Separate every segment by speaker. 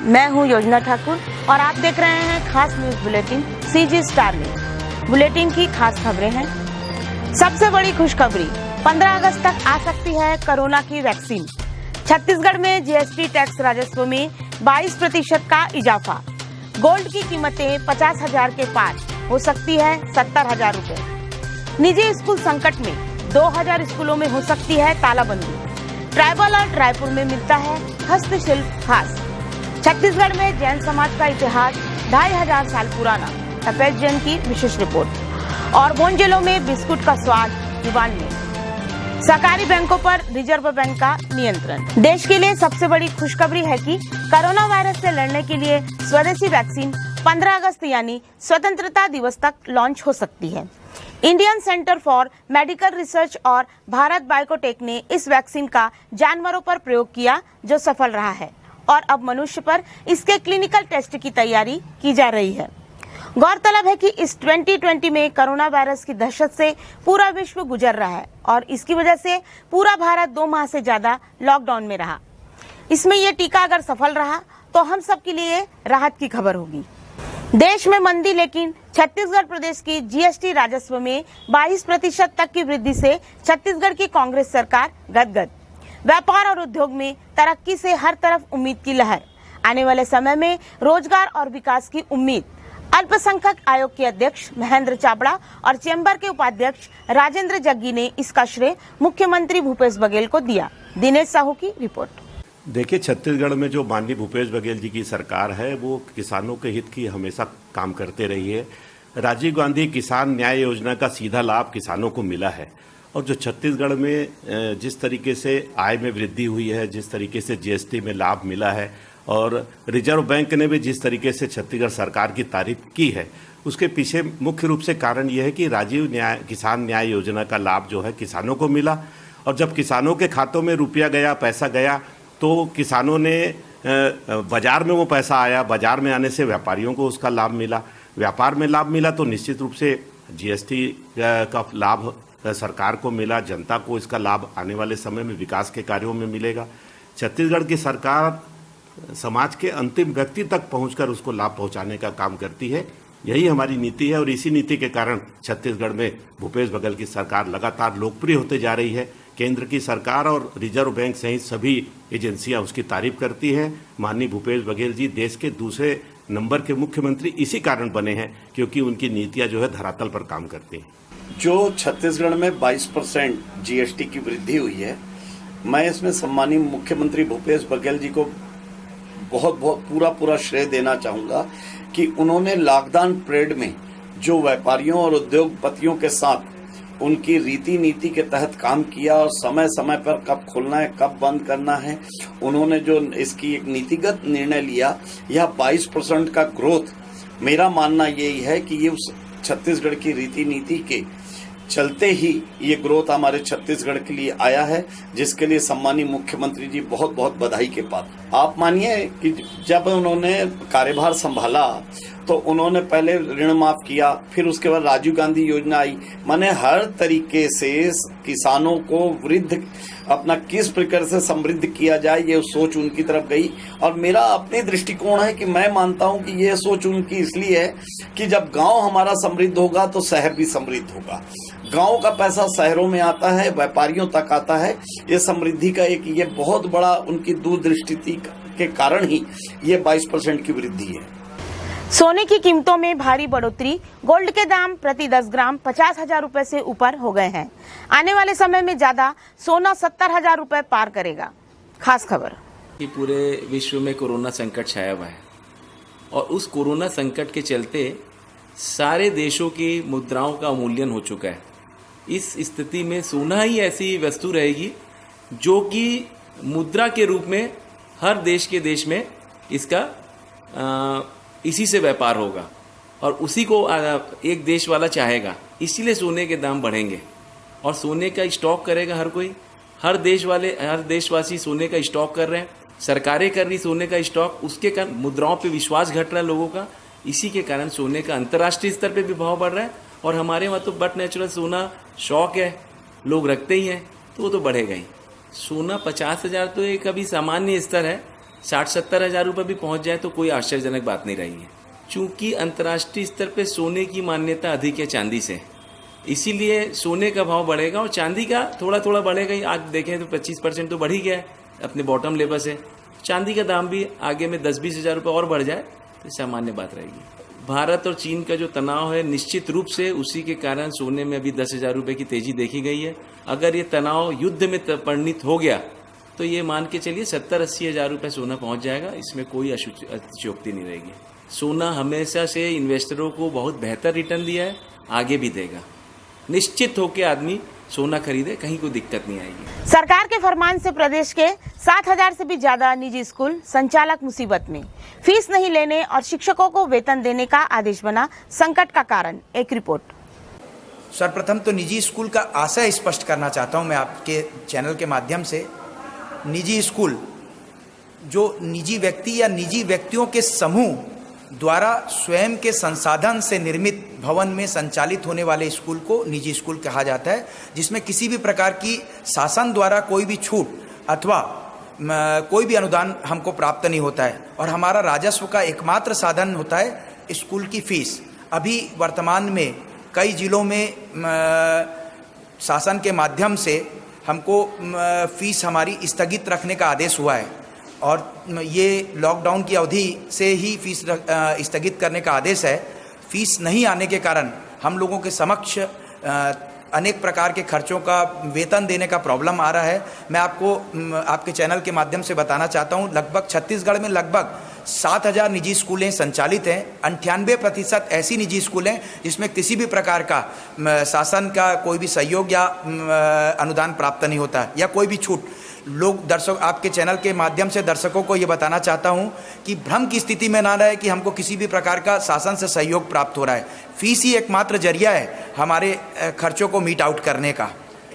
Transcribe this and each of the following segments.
Speaker 1: मैं हूं योजना ठाकुर और आप देख रहे हैं खास news bulletin CG star news. Bulletin की खास खबरें हैं। सबसे बड़ी खुशखबरी, 15 अगस्त तक आ सकती है कोरोना की वैक्सीन। छत्तीसगढ़ में GST टैक्स राजस्व में 22% का इजाफा। गोल्ड की कीमतें 50,000 के पार हो सकती है 70,000 रुपए। निजी स्कूल संकट में, 2000 स्कूलों में हो सकती है तालाबंदी। ट्राइबल आर्ट रायपुर में मिलता है हस्तशिल्प खास। छत्तीसगढ़ में जैन समाज का इतिहास 2500 साल पुराना। सफेद जैन की विशेष रिपोर्ट। और बोनजेलों में बिस्कुट का स्वाद जुबान में। सरकारी बैंकों पर रिजर्व बैंक का नियंत्रण। देश के लिए सबसे बड़ी खुशखबरी है कि कोरोना वायरस से लड़ने के लिए स्वदेशी वैक्सीन 15 अगस्त यानी स्वतंत्रता दिवस तक लॉन्च हो सकती है। Indian centre for medical research और भारत बायोटेक ने इस वैक्सीन का जानवरों पर प्रयोग किया, जो सफल रहा है और अब मनुष्य पर इसके क्लिनिकल टेस्ट की तैयारी की जा रही है। गौरतलब है कि इस 2020 में कोरोना वायरस की दहशत से पूरा विश्व गुजर रहा है और इसकी वजह से पूरा भारत 2 माह से ज्यादा लॉकडाउन में रहा। इसमें यह टीका अगर सफल रहा तो हम सब के लिए राहत की खबर होगी। देश में मंदी, लेकिन छत्तीसगढ़ प्रदेश की GST राजस्व में 22% तक की वृद्धि से छत्तीसगढ़ की कांग्रेस सरकार गदगद। व्यापार और उद्योग में तरक्की से हर तरफ उम्मीद की लहर। आने वाले समय में रोजगार और विकास की उम्मीद। अल्पसंख्यक आयोग के अध्यक्ष महेंद्र चाबड़ा और चैम्बर के उपाध्यक्ष राजेंद्र जग्गी ने इसका श्रेय मुख्यमंत्री भूपेश बघेल को दिया। दिनेश साहू की रिपोर्ट।
Speaker 2: देखिए, छत्तीसगढ़ में जो माननीय भूपेश बघेल जी की सरकार है वो किसानों के हित की हमेशा काम करते रही है। राजीव गांधी किसान न्याय योजना का सीधा लाभ किसानों को मिला है और जो छत्तीसगढ़ में जिस तरीके से आय में वृद्धि हुई है, जिस तरीके से GST में लाभ मिला है और रिजर्व बैंक ने भी जिस तरीके से छत्तीसगढ़ सरकार की तारीफ की है, उसके पीछे मुख्य रूप से कारण यह है कि किसान न्याय योजना का लाभ जो है किसानों को मिला और जब किसानों के खातों में रुपया गया, पैसा गया, तो किसानों ने बाजार में वो पैसा आया, बाजार में आने से व्यापारियों को उसका लाभ मिला, व्यापार में लाभ मिला तो निश्चित रूप से GST का लाभ सरकार को मिला, जनता को इसका लाभ आने वाले समय में विकास के कार्यों में मिलेगा। छत्तीसगढ़ की सरकार समाज के अंतिम व्यक्ति तक पहुंचकर उसको लाभ पहुंचाने का काम करती है। यही हमारी नीति है और इसी नीति के कारण छत्तीसगढ़ में भूपेश बघेल की सरकार लगातार लोकप्रिय होते जा रही है। केंद्र की सरकार और रिजर्व बैंक सहित सभी एजेंसियां उसकी तारीफ करती हैं। माननीय भूपेश बघेल जी देश के दूसरे नंबर के मुख्यमंत्री इसी कारण बने हैं क्योंकि उनकी नीतियां जो है धरातल पर काम करती हैं।
Speaker 3: जो छत्तीसगढ़ में 22% GST की वृद्धि हुई है, मैं इसमें सम्मानीय मुख्यमंत्री भूपेश बघेल जी को बहुत पूरा श्रेय देना चाहूंगा कि उन्होंने लॉकडाउन पीरियड में जो व्यापारियों और उद्योगपतियों के साथ उनकी रीति नीति के तहत काम किया और समय समय पर कब खोलना है, कब बंद करना है, उन्होंने जो इसकी एक नीतिगत निर्णय लिया, यह 22% का ग्रोथ, मेरा मानना यही है कि ये उस छत्तीसगढ़ की रीति नीति के चलते ही ये ग्रोथ हमारे छत्तीसगढ़ के लिए आया है, जिसके लिए सम्मानीय मुख्यमंत्री जी बहुत बधाई के पात्र। आप मानिए कि जब उन्होंने कार्यभार संभाला तो उन्होंने पहले ऋण माफ किया, फिर उसके बाद राजीव गांधी योजना आई। माने हर तरीके से किसानों को वृद्ध अपना किस प्रकार से समृद्ध किया जाए, ये सोच उनकी तरफ गई। और मेरा अपने दृष्टिकोण है कि मैं मानता हूं कि ये सोच उनकी इसलिए है कि जब गांव हमारा समृद्ध होगा तो शहर भी समृद्ध होगा। गांव का पैसा शहरों में आता है, व्यापारियों तक आता है। ये समृद्धि का एक ये बहुत बड़ा उनकी दूरदृष्टि के कारण ही ये 22% की वृद्धि है।
Speaker 1: सोने की कीमतों में भारी बढ़ोतरी। गोल्ड के दाम प्रति 10 ग्राम 50,000 रुपए से ऊपर हो गए हैं। आने वाले समय में ज्यादा सोना 70,000 रुपए पार करेगा। खास खबर
Speaker 4: कि पूरे विश्व में कोरोना संकट छाया हुआ है और उस कोरोना संकट के चलते सारे देशों की मुद्राओं का अवमूल्यन हो चुका है। इस स्थिति में सोना ही ऐसी वस्तु रहेगी जो कि मुद्रा के रूप में हर देश में इसका इसी से व्यापार होगा और उसी को एक देश वाला चाहेगा, इसीलिए सोने के दाम बढ़ेंगे और सोने का स्टॉक करेगा हर कोई। हर देशवासी सोने का स्टॉक कर रहे हैं, सरकारें कर रही सोने का स्टॉक, उसके कारण मुद्राओं पे विश्वास घट रहा है लोगों का। इसी के कारण सोने का अंतर्राष्ट्रीय स्तर पे भी भाव बढ़ रहा है और हमारे वहाँ तो बट नेचुरल सोना शौक है, लोग रखते ही हैं, तो वो तो बढ़ेगा ही। सोना 50,000 तो एक अभी सामान्य स्तर है, 60-70 हज़ार रुपये भी पहुंच जाए तो कोई आश्चर्यजनक बात नहीं रही है। चूंकि अंतर्राष्ट्रीय स्तर पे सोने की मान्यता अधिक है चांदी से, इसीलिए सोने का भाव बढ़ेगा और चांदी का थोड़ा थोड़ा बढ़ेगा ही। आज देखें तो 25% तो बढ़ ही गया है अपने बॉटम लेवल से। चांदी का दाम भी आगे में 10-20 हज़ार रुपये और बढ़ जाए तो सामान्य बात रहेगी। भारत और चीन का जो तनाव है निश्चित रूप से उसी के कारण सोने में अभी 10,000 रुपये की तेजी देखी गई है। अगर ये तनाव युद्ध में परिणित हो गया तो ये मान के चलिए 70-80 हज़ार रुपये सोना पहुंच जाएगा। इसमें कोई अतिशयोक्ति नहीं रहेगी। सोना हमेशा से इन्वेस्टरों को बहुत बेहतर रिटर्न दिया है, आगे भी देगा। निश्चित होकर आदमी सोना खरीदे, कहीं कोई दिक्कत नहीं आएगी।
Speaker 1: सरकार के फरमान से प्रदेश के 7,000 से भी ज्यादा निजी स्कूल संचालक मुसीबत में। फीस नहीं लेने और शिक्षकों को वेतन देने का आदेश बना संकट का कारण। एक रिपोर्ट।
Speaker 5: सर्वप्रथम तो निजी स्कूल का आशय स्पष्ट करना चाहता हूं मैं आपके चैनल के माध्यम से। निजी स्कूल जो निजी व्यक्ति या निजी व्यक्तियों के समूह द्वारा स्वयं के संसाधन से निर्मित भवन में संचालित होने वाले स्कूल को निजी स्कूल कहा जाता है, जिसमें किसी भी प्रकार की शासन द्वारा कोई भी छूट अथवा कोई भी अनुदान हमको प्राप्त नहीं होता है और हमारा राजस्व का एकमात्र साधन होता है स्कूल की फीस। अभी वर्तमान में कई जिलों में शासन के माध्यम से हमको फीस हमारी स्थगित रखने का आदेश हुआ है और ये लॉकडाउन की अवधि से ही फीस स्थगित करने का आदेश है। फीस नहीं आने के कारण हम लोगों के समक्ष अनेक प्रकार के खर्चों का वेतन देने का प्रॉब्लम आ रहा है। मैं आपको आपके चैनल के माध्यम से बताना चाहता हूँ, लगभग छत्तीसगढ़ में लगभग 7,000 निजी स्कूलें संचालित हैं। 98% ऐसी निजी स्कूल हैं जिसमें किसी भी प्रकार का शासन का कोई भी सहयोग या अनुदान प्राप्त नहीं होता या कोई भी छूट। लोग दर्शक आपके चैनल के माध्यम से दर्शकों को ये बताना चाहता हूँ कि भ्रम की स्थिति में ना रहे कि हमको किसी भी प्रकार का शासन से सहयोग प्राप्त हो रहा है। फीस ही एकमात्र जरिया है हमारे खर्चों को मीट आउट करने का।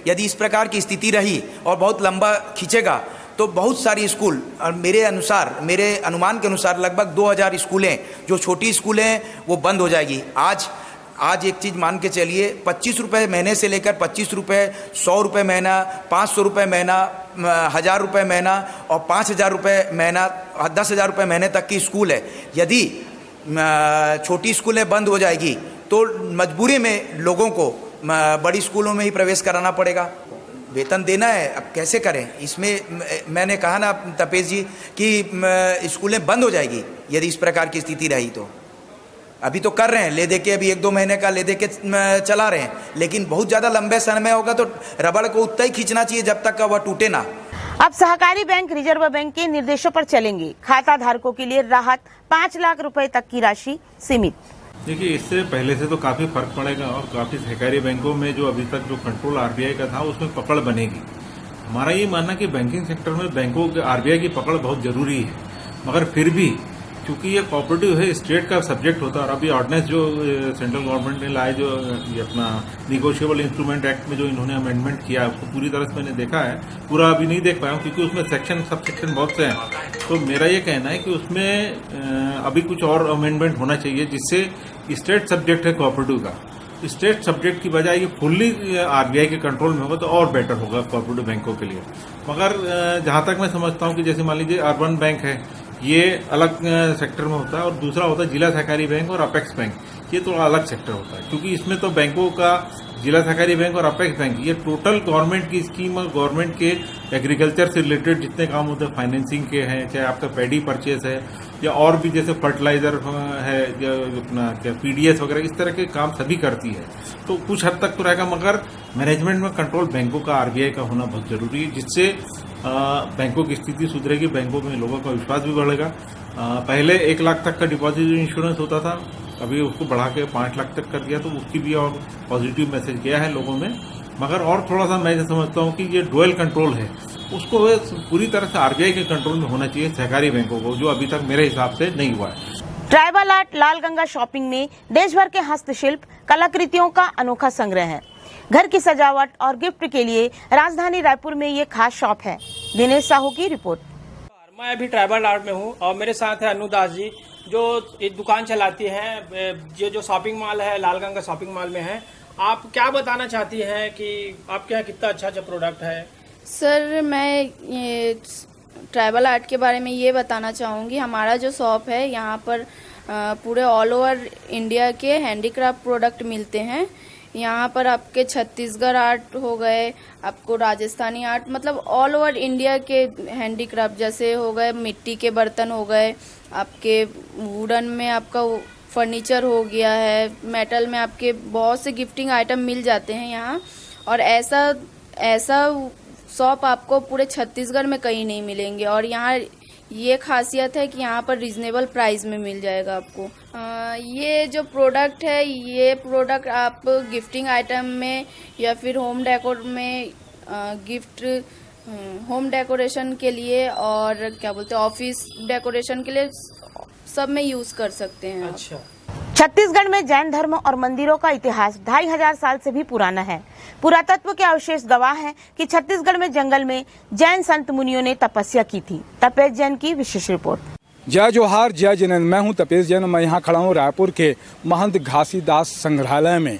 Speaker 5: यदि इस प्रकार की स्थिति रही और बहुत लंबा खींचेगा तो बहुत सारी स्कूल, और मेरे अनुमान के अनुसार लगभग 2,000 स्कूलें जो छोटी स्कूलें हैं वो बंद हो जाएगी। आज एक चीज़ मान के चलिए, 25 रुपये महीने से लेकर 25 रुपये, 100 रुपये महीना, 500 रुपये महीना, 1,000 रुपये महीना और 5,000 रुपये महीना, 10,000 रुपये महीने तक की स्कूल है। यदि छोटी स्कूलें बंद हो जाएगी तो मजबूरी में लोगों को बड़ी स्कूलों में ही प्रवेश कराना पड़ेगा। वेतन देना है, अब कैसे करें? इसमें मैंने कहा ना तपेश जी कि स्कूलें बंद हो जाएगी यदि इस प्रकार की स्थिति रही तो। अभी तो कर रहे हैं, ले दे के अभी 1-2 महीने का ले दे के चला रहे हैं, लेकिन बहुत ज़्यादा लंबे समय होगा तो रबड़ को उतना ही खींचना चाहिए जब तक का वह टूटे ना।
Speaker 1: अब सहकारी बैंक रिजर्व बैंक के निर्देशों पर चलेंगे। खाता धारकों के लिए राहत 5 लाख रुपए तक की राशि सीमित।
Speaker 6: देखिए, इससे पहले से तो काफी फर्क पड़ेगा और काफी सहकारी बैंकों में जो अभी तक जो कंट्रोल आरबीआई का था उसमें पकड़ बनेगी। हमारा ये मानना कि बैंकिंग सेक्टर में बैंकों के आरबीआई की पकड़ बहुत जरूरी है, मगर फिर भी क्योंकि ये कोऑपरेटिव है, स्टेट का सब्जेक्ट होता है और अभी ऑर्डिनेंस जो सेंट्रल गवर्नमेंट ने लाए, जो ये अपना निगोशिएबल इंस्ट्रूमेंट एक्ट में जो इन्होंने अमेंडमेंट किया है उसको पूरी तरह से मैंने देखा है, पूरा अभी नहीं देख पाया हूँ क्योंकि उसमें सब सेक्शन बहुत से हैं। तो मेरा ये कहना है कि उसमें अभी कुछ और अमेंडमेंट होना चाहिए जिससे स्टेट सब्जेक्ट है कोऑपरेटिव का, स्टेट सब्जेक्ट की बजाय ये फुल्ली आरबीआई के कंट्रोल में होगा तो और बेटर होगा कोऑपरेटिव बैंकों के लिए। मगर जहां तक मैं समझता हूं कि जैसे मान लीजिए अर्बन बैंक है, ये अलग सेक्टर में होता है और दूसरा होता है जिला सहकारी बैंक और अपेक्स बैंक, ये तो अलग सेक्टर होता है क्योंकि इसमें तो बैंकों का जिला सहकारी बैंक और अपेक्स बैंक ये टोटल गवर्नमेंट की स्कीम और गवर्नमेंट के एग्रीकल्चर से रिलेटेड जितने काम होते हैं, फाइनेंसिंग के हैं, चाहे आपका पैडी परचेज है या और भी जैसे फर्टिलाइजर है या अपना क्या पीडीएस वगैरह, इस तरह के काम सभी करती है। तो कुछ हद तक तो रहेगा, मगर मैनेजमेंट में कंट्रोल बैंकों का आरबीआई का होना बहुत जरूरी है, जिससे बैंकों की स्थिति सुधरेगी, बैंकों में लोगों का विश्वास भी बढ़ेगा। पहले 1 लाख तक का डिपॉजिट इंश्योरेंस होता था, अभी उसको बढ़ा के 5 लाख तक कर दिया, तो उसकी भी और पॉजिटिव मैसेज गया है लोगों में। मगर और थोड़ा सा मैं समझता हूँ कि ये डुअल कंट्रोल है, उसको पूरी तरह से आरबीआई के कंट्रोल में होना चाहिए सहकारी बैंकों को, जो अभी तक मेरे हिसाब से नहीं हुआ है।
Speaker 1: ट्राइबल आर्ट लालगंगा शॉपिंग में देश भर के हस्तशिल्प कलाकृतियों का अनोखा संग्रह है। घर की सजावट और गिफ्ट के लिए राजधानी रायपुर में ये खास शॉप है। दिनेश साहू की रिपोर्ट।
Speaker 7: मैं अभी ट्राइबल आर्ट में हूँ और मेरे साथ है अनुदास जी, जो एक दुकान चलाती हैं। ये जो शॉपिंग मॉल है लालगंगा शॉपिंग मॉल में है। आप क्या बताना चाहती हैं कि आपके यहाँ कितना अच्छा प्रोडक्ट है?
Speaker 8: सर, मैं ये ट्राइबल आर्ट के बारे में ये बताना चाहूँगी। हमारा जो शॉप है यहाँ पर पूरे ऑल ओवर इंडिया के हैंडीक्राफ्ट प्रोडक्ट मिलते हैं। यहाँ पर आपके छत्तीसगढ़ आर्ट हो गए, आपको राजस्थानी आर्ट, मतलब ऑल ओवर इंडिया के हैंडीक्राफ्ट जैसे हो गए, मिट्टी के बर्तन हो गए, आपके वुडन में आपका फर्नीचर हो गया है, मेटल में आपके बहुत से गिफ्टिंग आइटम मिल जाते हैं यहाँ। और ऐसा शॉप आपको पूरे छत्तीसगढ़ में कहीं नहीं मिलेंगे। और यहाँ ये खासियत है कि यहाँ पर रिजनेबल प्राइस में मिल जाएगा आपको। ये जो प्रोडक्ट है, ये प्रोडक्ट आप गिफ्टिंग आइटम में या फिर होम डेकोर में होम डेकोरेशन के लिए और क्या बोलते हैं ऑफिस डेकोरेशन के लिए सब में यूज कर सकते हैं।
Speaker 7: अच्छा।
Speaker 1: छत्तीसगढ़ में जैन धर्म और मंदिरों का इतिहास 2500 साल से भी पुराना है। पुरातत्व के अवशेष गवाह हैं कि छत्तीसगढ़ में जंगल में जैन संत मुनियों ने तपस्या की थी। तपेश जैन की विशेष रिपोर्ट।
Speaker 9: जय जोहार, जय जिनेंद्र। मैं हूं तपेश जैन। मैं यहाँ खड़ा हूँ रायपुर के महंत घासीदास संग्रहालय में।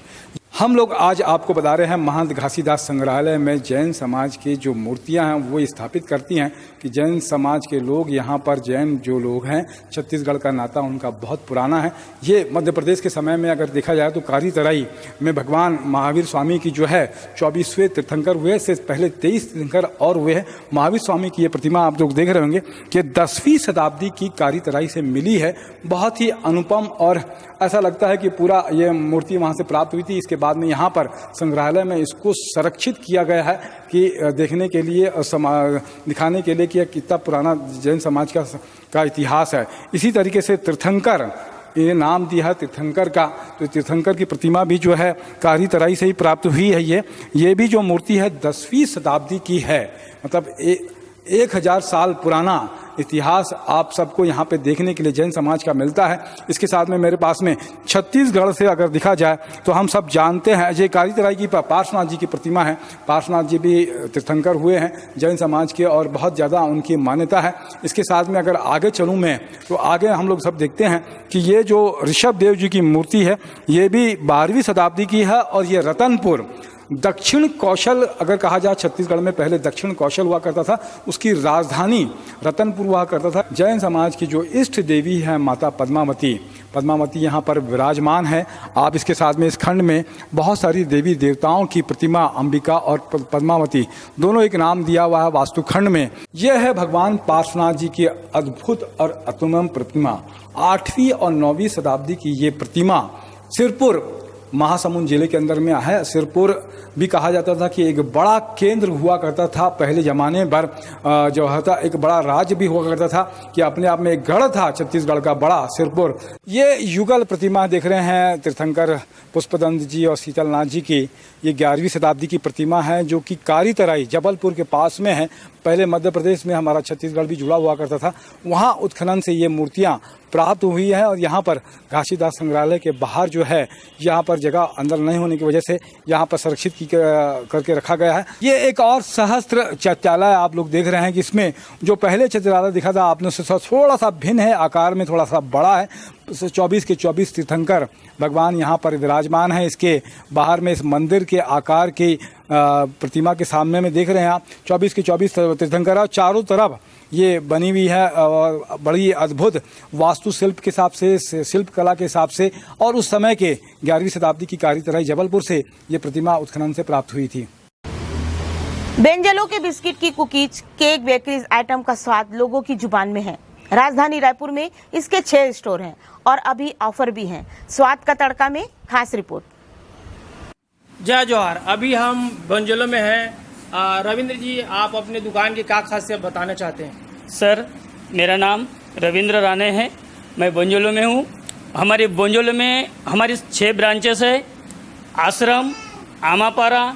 Speaker 9: हम लोग आज आपको बता रहे हैं महंत घासीदास संग्रहालय में जैन समाज की जो मूर्तियां हैं वो स्थापित करती हैं कि जैन समाज के लोग यहाँ पर, जैन जो लोग हैं, छत्तीसगढ़ का नाता उनका बहुत पुराना है। ये मध्य प्रदेश के समय में अगर देखा जाए तो कारी तराई में भगवान महावीर स्वामी की जो है 24वें तीर्थंकर हुए, से पहले 23 तीर्थंकर और हुए हैं। महावीर स्वामी की ये प्रतिमा आप लोग देख रहे होंगे कि 10वीं शताब्दी की कारी तराई से मिली है। बहुत ही अनुपम और ऐसा लगता है कि पूरा ये मूर्ति वहाँ से प्राप्त हुई थी। इसके बाद में यहाँ पर संग्रहालय में इसको संरक्षित किया गया है कि देखने के लिए, दिखाने के लिए कि कितना पुराना जैन समाज का इतिहास है। इसी तरीके से तीर्थंकर, ये नाम दिया है तीर्थंकर का, तो तीर्थंकर की प्रतिमा भी जो है कारी तराई से ही प्राप्त हुई है। ये भी जो मूर्ति है 10वीं शताब्दी की है, मतलब 1000 साल पुराना इतिहास आप सबको यहाँ पे देखने के लिए जैन समाज का मिलता है। इसके साथ में मेरे पास में छत्तीसगढ़ से अगर दिखा जाए तो हम सब जानते हैं ये कारी तराई की पार्श्वनाथ जी की प्रतिमा है। पार्श्वनाथ जी भी तीर्थंकर हुए हैं जैन समाज के और बहुत ज़्यादा उनकी मान्यता है। इसके साथ में अगर आगे चलूँ मैं तो आगे हम लोग सब देखते हैं कि ये जो ऋषभ देव जी की मूर्ति है ये भी 12वीं शताब्दी की है। और ये रतनपुर दक्षिण कौशल, अगर कहा जाए छत्तीसगढ़ में पहले दक्षिण कौशल हुआ करता था, उसकी राजधानी रतनपुर हुआ करता था। जैन समाज की जो इष्ट देवी है माता पद्मावती यहाँ पर विराजमान है। आप इसके साथ में इस खंड में बहुत सारी देवी देवताओं की प्रतिमा, अंबिका और पद्मावती दोनों एक नाम दिया हुआ है वास्तुखंड में। यह है भगवान पार्श्वनाथ जी की अद्भुत और अतुलनीय प्रतिमा। 8वीं और 9वीं शताब्दी की ये प्रतिमा सिरपुर महासमुंद जिले के अंदर में है। सिरपुर भी कहा जाता था कि एक बड़ा केंद्र हुआ करता था पहले जमाने पर, जो था एक बड़ा राज्य भी हुआ करता था कि अपने आप में एक गढ़ था छत्तीसगढ़ का बड़ा, सिरपुर। ये युगल प्रतिमा देख रहे हैं तीर्थंकर पुष्पदंत जी और शीतलनाथ जी की। ये 11वीं शताब्दी की प्रतिमा है जो कि कारी तराई जबलपुर के पास में है। पहले मध्य प्रदेश में हमारा छत्तीसगढ़ भी जुड़ा हुआ करता था, वहाँ उत्खनन से ये मूर्तियाँ प्राप्त हुई है। और यहाँ पर घासीदास संग्रहालय के बाहर जो है, यहाँ पर जगह अंदर नहीं होने की वजह से यहाँ पर संरक्षित करके रखा गया है। ये एक और सहस्त्र चैत्यालय आप लोग देख रहे हैं कि इसमें जो पहले चैत्यालय दिखा था आपने उससे थोड़ा सा भिन्न है, आकार में थोड़ा सा बड़ा है। 24 के 24 तीर्थंकर भगवान यहाँ पर विराजमान है। इसके बाहर में इस मंदिर के आकार की प्रतिमा के सामने में देख रहे हैं आप 24 के 24 तीर्थंकर, और चारों तरफ ये बनी हुई है और बड़ी अद्भुत वास्तुशिल्प के हिसाब से, शिल्प कला के हिसाब से। और उस समय के 11वीं शताब्दी की कारी तराई जबलपुर से ये प्रतिमा उत्खनन से प्राप्त हुई थी।
Speaker 1: बेंजलो के बिस्किट की कुकीज, केक, बेकरीज आइटम का स्वाद लोगों की जुबान में है। राजधानी रायपुर में इसके 6 स्टोर हैं और अभी ऑफर भी हैं। स्वाद का तड़का में खास रिपोर्ट।
Speaker 7: जय जोहार। अभी हम बेंजलो में हैं। रविंद्र जी, आप अपने दुकान की क्या खासियत बताना चाहते हैं?
Speaker 10: सर, मेरा नाम रविंद्र राणे है। मैं बेंजलो में हूँ। हमारे बेंजलो में हमारी 6 ब्रांचेस है। आश्रम, आमापारा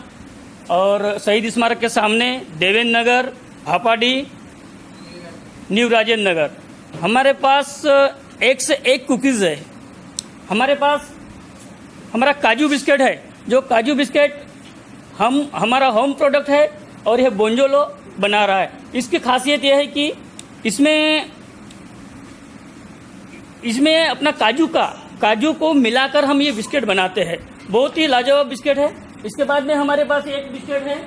Speaker 10: और शहीद स्मारक के सामने देवेंद्र नगर, भापाडी, न्यू राजेंद्र नगर। हमारे पास 1 से 1 कुकीज़ है। हमारे पास हमारा काजू बिस्किट है, जो काजू बिस्किट हमारा होम प्रोडक्ट है और यह बेंजलो बना रहा है। इसकी खासियत यह है कि इसमें अपना काजू को मिलाकर हम ये बिस्किट बनाते हैं। बहुत ही लाजवाब बिस्किट है। इसके बाद में हमारे पास एक बिस्किट है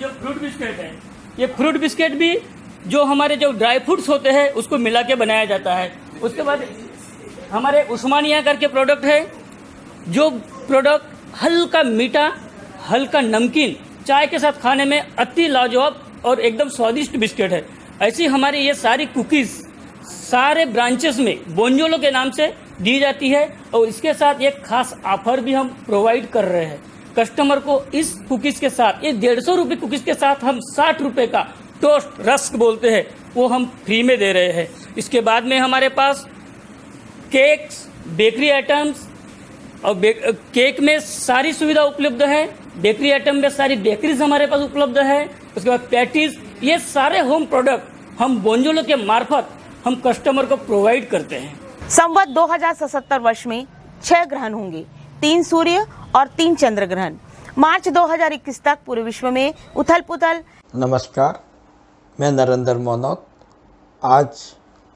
Speaker 10: जो फ्रूट बिस्किट है। ये फ्रूट बिस्किट भी जो हमारे जो ड्राई फ्रूट्स होते हैं उसको मिला के बनाया जाता है। उसके बाद हमारे उस्मानिया करके प्रोडक्ट है, जो प्रोडक्ट हल्का मीठा, हल्का नमकीन, चाय के साथ खाने में अति लाजवाब और एकदम स्वादिष्ट बिस्किट है। ऐसी हमारी ये सारी कुकीज़ सारे ब्रांचेस में बोंजोलो के नाम से दी जाती है और इसके साथ एक खास ऑफर भी हम प्रोवाइड कर रहे हैं कस्टमर को। इस कुकीज़ के साथ, ये 150 रुपये कुकीज़ के साथ हम 60 रुपये का टोस्ट रस्क बोलते हैं वो हम फ्री में दे रहे हैं। इसके बाद में हमारे पास केक्स, बेकरी आइटम्स और केक में सारी सुविधा उपलब्ध है, बेकरी आइटम में सारी बेकरीज हमारे पास उपलब्ध है। उसके बाद पैटीज, ये सारे होम प्रोडक्ट हम बोंजोलो के मार्फत हम कस्टमर को प्रोवाइड करते हैं।
Speaker 1: संवत 2077 वर्ष में 6 ग्रहण होंगे, 3 सूर्य और 3 चंद्र ग्रहण। मार्च 2021 तक पूरे विश्व में उथल पुथल।
Speaker 11: नमस्कार, मैं नरेंद्र मोनोत आज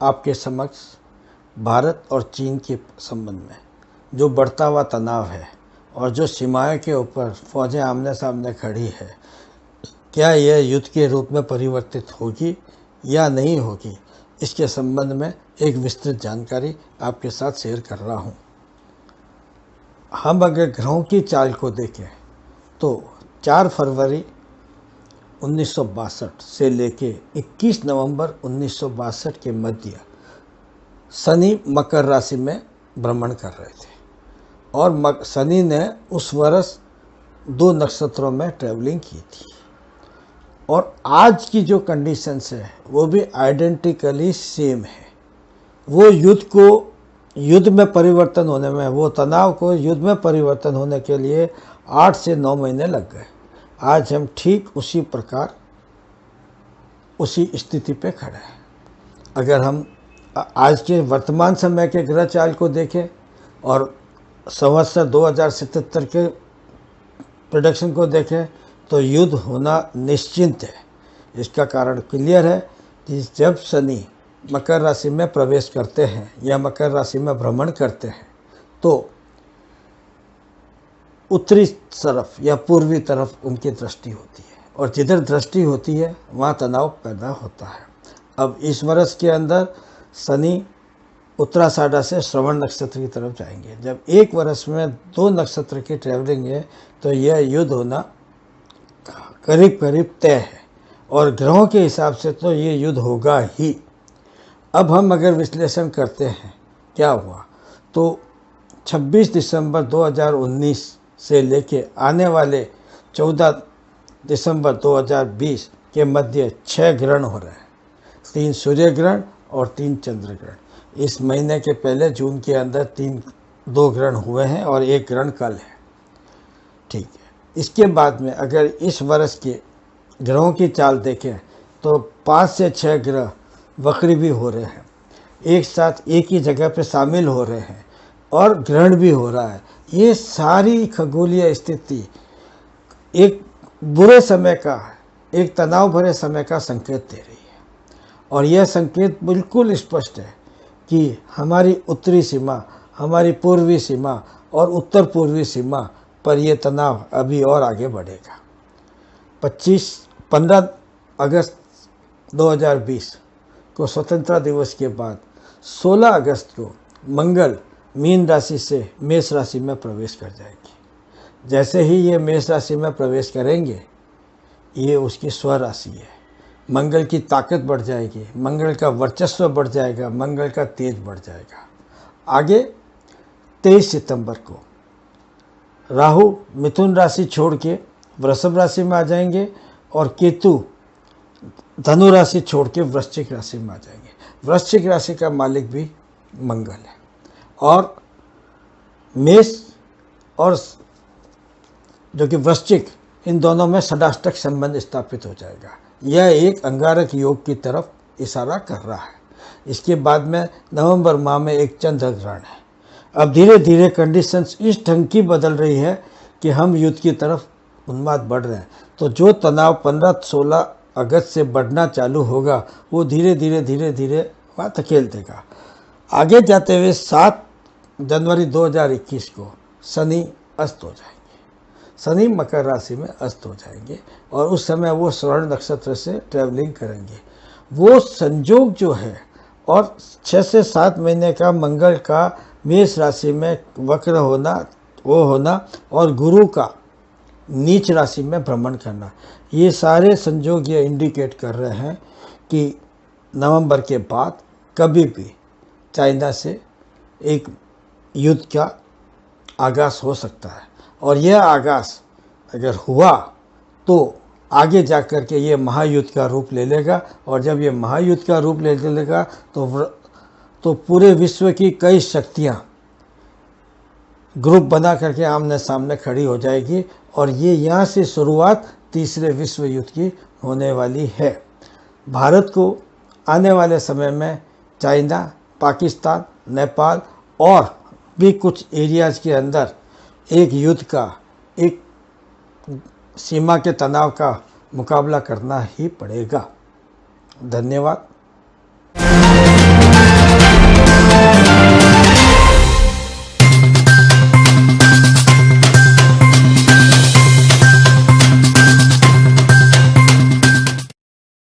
Speaker 11: आपके समक्ष भारत और चीन के संबंध में जो बढ़ता हुआ तनाव है और जो सीमाओं के ऊपर फौजें आमने सामने खड़ी है, क्या यह युद्ध के रूप में परिवर्तित होगी या नहीं होगी, इसके संबंध में एक विस्तृत जानकारी आपके साथ शेयर कर रहा हूं। हम अगर ग्रहों की चाल को देखें तो 4 फरवरी 1962 से लेके 21 नवंबर 1962 के मध्य शनि मकर राशि में भ्रमण कर रहे थे और शनि ने उस वर्ष 2 नक्षत्रों में ट्रैवलिंग की थी। और आज की जो कंडीशंस है वो भी आइडेंटिकली सेम है। वो युद्ध में परिवर्तन होने में, वो तनाव को युद्ध में परिवर्तन होने के लिए 8 से 9 महीने लग गए। आज हम ठीक उसी प्रकार उसी स्थिति पे खड़े हैं। अगर हम आज के वर्तमान समय के ग्रह चाल को देखें और संवत्सर 2077 के प्रोडक्शन को देखें तो युद्ध होना निश्चिंत है। इसका कारण क्लियर है कि जब शनि मकर राशि में प्रवेश करते हैं या मकर राशि में भ्रमण करते हैं तो उत्तरी तरफ या पूर्वी तरफ उनकी दृष्टि होती है और जिधर दृष्टि होती है वहाँ तनाव पैदा होता है। अब इस वर्ष के अंदर शनि उत्तराषाढ़ा से श्रवण नक्षत्र की तरफ जाएंगे। जब एक वर्ष में 2 नक्षत्र की ट्रैवलिंग है तो यह युद्ध होना करीब करीब तय है और ग्रहों के हिसाब से तो ये युद्ध होगा ही। अब हम अगर विश्लेषण करते हैं क्या हुआ तो 26 दिसंबर 2019 से लेके आने वाले 14 दिसंबर 2020 के मध्य 6 ग्रहण हो रहे हैं, 3 सूर्य ग्रहण और 3 चंद्र ग्रहण। इस महीने के पहले जून के अंदर 2 ग्रहण हुए हैं और 1 ग्रहण कल है। ठीक है, इसके बाद में अगर इस वर्ष के ग्रहों की चाल देखें तो 5 से 6 ग्रह वक्री भी हो रहे हैं, एक साथ एक ही जगह पे शामिल हो रहे हैं और ग्रहण भी हो रहा है। ये सारी खगोलीय स्थिति एक बुरे समय का, एक तनाव भरे समय का संकेत दे रही है और यह संकेत बिल्कुल स्पष्ट है कि हमारी उत्तरी सीमा, हमारी पूर्वी सीमा और उत्तर पूर्वी सीमा पर यह तनाव अभी और आगे बढ़ेगा। 15 अगस्त 2020 को स्वतंत्रता दिवस के बाद 16 अगस्त को मंगल मीन राशि से मेष राशि में प्रवेश कर जाएगी। जैसे ही ये मेष राशि में प्रवेश करेंगे, ये उसकी स्व राशि है। मंगल की ताकत बढ़ जाएगी, मंगल का वर्चस्व बढ़ जाएगा, मंगल का तेज बढ़ जाएगा। आगे 23 सितंबर को राहु मिथुन राशि छोड़ के वृषभ राशि में आ जाएंगे और केतु धनु राशि छोड़ के वृश्चिक राशि में आ जाएंगे। वृश्चिक राशि का मालिक भी मंगल है और मेष और जो कि वृश्चिक, इन दोनों में षडाष्टक संबंध स्थापित हो जाएगा। यह एक अंगारक योग की तरफ इशारा कर रहा है। इसके बाद में नवंबर माह में एक चंद्र ग्रहण है। अब धीरे धीरे कंडीशंस इस ढंग की बदल रही है कि हम युद्ध की तरफ उन्माद बढ़ रहे हैं। तो जो तनाव 15-16 अगस्त से बढ़ना चालू होगा वो धीरे धीरे वहाँ धकेल देगा। आगे जाते हुए 7 जनवरी 2021 को शनि अस्त हो जाएंगे। शनि मकर राशि में अस्त हो जाएंगे और उस समय वो श्रवण नक्षत्र से ट्रैवलिंग करेंगे वो संयोग जो है और 6 से 7 महीने का मंगल का मेष राशि में वक्र होना, वो होना, और गुरु का नीच राशि में भ्रमण करना, ये सारे संयोग ये इंडिकेट कर रहे हैं कि नवंबर के बाद कभी भी चाइना से एक युद्ध का आगाज़ हो सकता है। और यह आगाज़ अगर हुआ तो आगे जाकर के ये महायुद्ध का रूप ले लेगा, और जब ये महायुद्ध का रूप ले लेगा तो पूरे विश्व की कई शक्तियाँ ग्रुप बना करके आमने सामने खड़ी हो जाएगी, और ये यहाँ से शुरुआत तीसरे विश्व युद्ध की होने वाली है। भारत को आने वाले समय में चाइना, पाकिस्तान, नेपाल और भी कुछ एरियाज़ के अंदर एक युद्ध का, एक सीमा के तनाव का मुकाबला करना ही पड़ेगा। धन्यवाद।